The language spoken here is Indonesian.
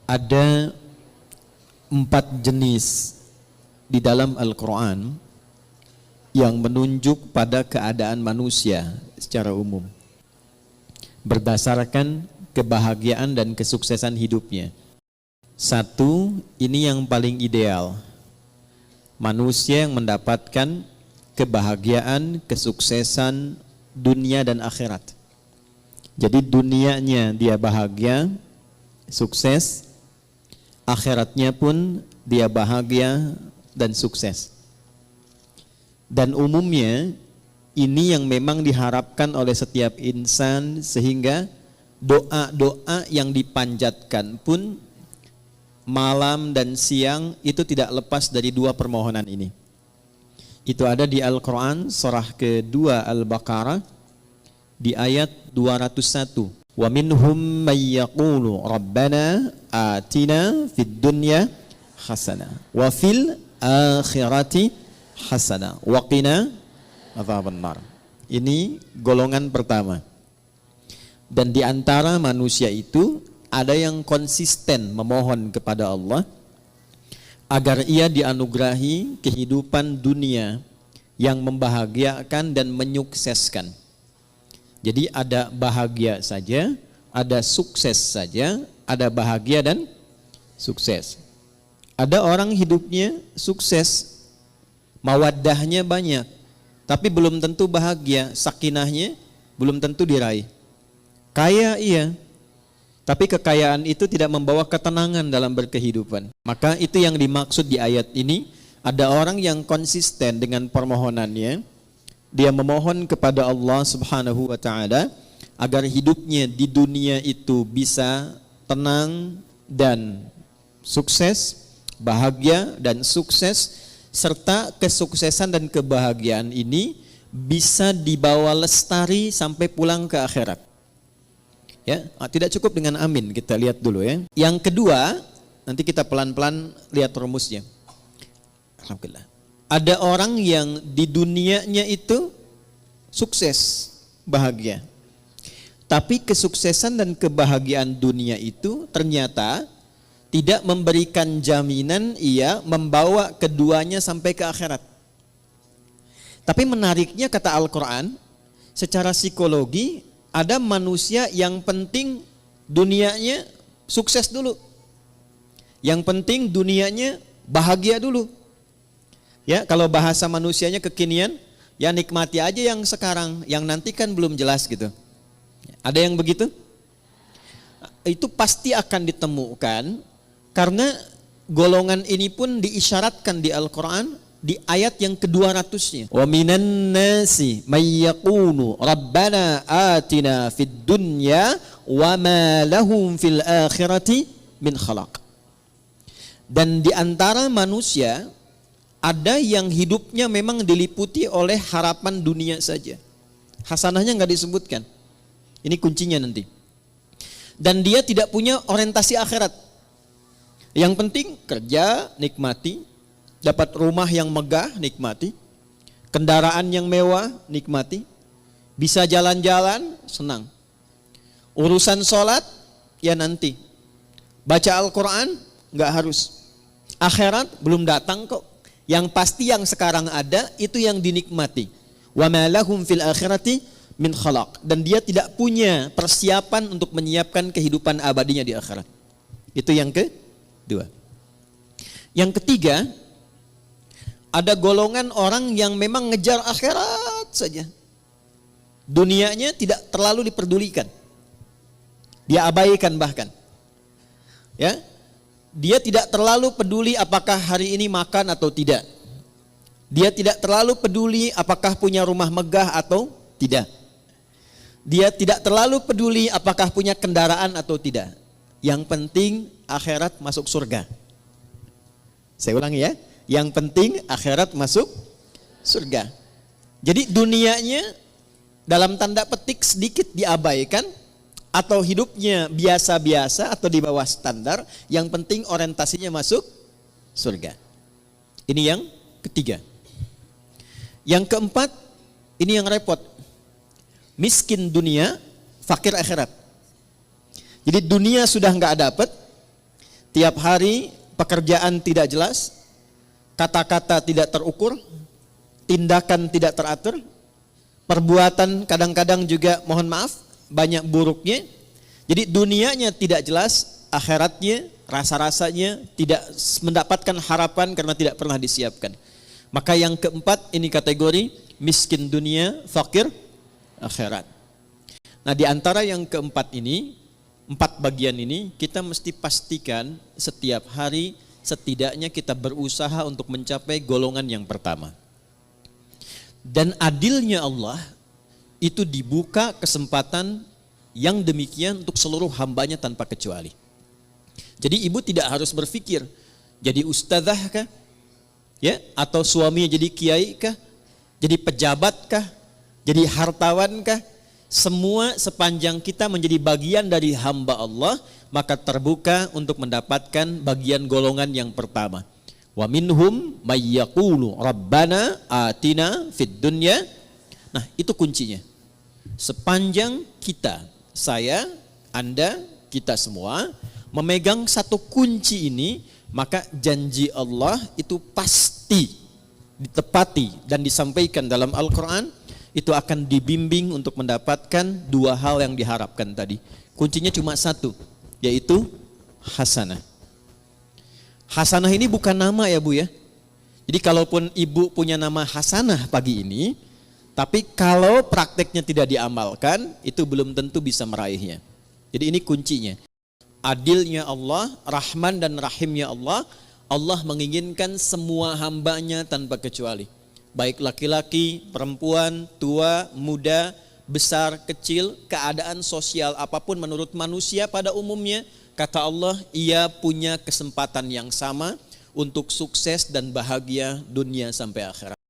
Ada 4 jenis di dalam Al-Quran yang menunjuk pada keadaan manusia secara umum berdasarkan kebahagiaan dan kesuksesan hidupnya. 1, ini yang paling ideal. Manusia yang mendapatkan kebahagiaan, kesuksesan dunia dan akhirat. Jadi dunianya dia bahagia, sukses, akhiratnya pun dia bahagia dan sukses. Dan umumnya ini yang memang diharapkan oleh setiap insan, sehingga doa-doa yang dipanjatkan pun malam dan siang itu tidak lepas dari 2 permohonan ini. Itu ada di Al-Quran surah kedua Al-Baqarah di ayat 201. Wa minhum may yaqulu rabbana atina fid dunya hasanah wa fil akhirati hasanah wa qina adzabannar. Ini golongan pertama. Dan di antara manusia itu ada yang konsisten memohon kepada Allah agar ia dianugerahi kehidupan dunia yang membahagiakan dan menyukseskan. Jadi ada bahagia saja, ada sukses saja, ada bahagia dan sukses. Ada orang hidupnya sukses, mawaddahnya banyak, tapi belum tentu bahagia, sakinahnya belum tentu diraih. Kaya iya, tapi kekayaan itu tidak membawa ketenangan dalam berkehidupan. Maka itu yang dimaksud di ayat ini. Ada orang yang konsisten dengan permohonannya. Dia memohon kepada Allah Subhanahu wa ta'ala agar hidupnya di dunia itu bisa tenang dan sukses, bahagia dan sukses, serta kesuksesan dan kebahagiaan ini bisa dibawa lestari sampai pulang ke akhirat. Ya, tidak cukup dengan amin, kita lihat dulu ya. Yang kedua, nanti kita pelan-pelan lihat rumusnya. Alhamdulillah. Ada orang yang di dunianya itu sukses, bahagia. Tapi kesuksesan dan kebahagiaan dunia itu ternyata tidak memberikan jaminan ia membawa keduanya sampai ke akhirat. Tapi menariknya kata Al-Quran, secara psikologi ada manusia yang penting dunianya sukses dulu. Yang penting dunianya bahagia dulu. Ya, kalau bahasa manusianya kekinian, ya nikmati aja yang sekarang, yang nanti kan belum jelas gitu. Ada yang begitu? Itu pasti akan ditemukan karena golongan ini pun diisyaratkan di Al-Quran di ayat yang ke-200-nya. Wa minan nasi may yaqulu rabbana atina fid dunya wa ma lahum fil akhirati min khalaq. Dan di antara manusia ada yang hidupnya memang diliputi oleh harapan dunia saja. Hasanahnya enggak disebutkan. Ini kuncinya nanti. Dan dia tidak punya orientasi akhirat. Yang penting kerja, nikmati. Dapat rumah yang megah, nikmati. Kendaraan yang mewah, nikmati. Bisa jalan-jalan, senang. Urusan sholat, ya nanti. Baca Al-Quran, enggak harus. Akhirat belum datang kok. Yang pasti yang sekarang ada itu yang dinikmati. Wa ma lahum fil akhirati min khalaq. Dan dia tidak punya persiapan untuk menyiapkan kehidupan abadinya di akhirat. Itu yang kedua. Yang ketiga, ada golongan orang yang memang ngejar akhirat saja. Dunianya tidak terlalu diperdulikan. Dia abaikan bahkan. Ya. Dia tidak terlalu peduli apakah hari ini makan atau tidak. Dia tidak terlalu peduli apakah punya rumah megah atau tidak. Dia tidak terlalu peduli apakah punya kendaraan atau tidak. Yang penting akhirat masuk surga. Saya ulangi ya. Yang penting akhirat masuk surga. Jadi dunianya dalam tanda petik sedikit diabaikan, atau hidupnya biasa-biasa atau di bawah standar, yang penting orientasinya masuk surga. Ini yang ketiga. Yang keempat, ini yang repot. Miskin dunia, fakir akhirat. Jadi dunia sudah nggak dapat, Tiap hari pekerjaan tidak jelas, kata-kata tidak terukur, tindakan tidak teratur, perbuatan kadang-kadang juga mohon maaf banyak buruknya. Jadi dunianya tidak jelas, akhiratnya rasa-rasanya tidak mendapatkan harapan karena tidak pernah disiapkan. Maka yang keempat ini kategori miskin dunia, fakir akhirat. Nah, di antara yang keempat ini, 4 bagian ini kita mesti pastikan setiap hari setidaknya kita berusaha untuk mencapai golongan yang pertama. Dan adilnya Allah itu dibuka kesempatan yang demikian untuk seluruh hambanya tanpa kecuali. Jadi ibu tidak harus berpikir jadi ustadzah kah? Ya, atau suaminya jadi kiai kah? Jadi pejabat kah? Jadi hartawan kah? Semua sepanjang kita menjadi bagian dari hamba Allah, maka terbuka untuk mendapatkan bagian golongan yang pertama. Wa minhum may yaqulu rabbana atina fid dunya. Nah, itu kuncinya. Sepanjang kita, saya, Anda, kita semua memegang satu kunci ini, maka janji Allah itu pasti ditepati dan disampaikan dalam Al-Quran. Itu akan dibimbing untuk mendapatkan 2 hal yang diharapkan tadi. Kuncinya cuma 1, yaitu hasanah. Hasanah ini bukan nama ya Bu ya. Jadi kalaupun ibu punya nama Hasanah pagi ini, tapi kalau prakteknya tidak diamalkan, itu belum tentu bisa meraihnya. Jadi ini kuncinya. Adilnya Allah, Rahman dan Rahimnya Allah, Allah menginginkan semua hambanya tanpa kecuali. Baik laki-laki, perempuan, tua, muda, besar, kecil, keadaan sosial apapun menurut manusia pada umumnya, kata Allah, ia punya kesempatan yang sama untuk sukses dan bahagia dunia sampai akhirat.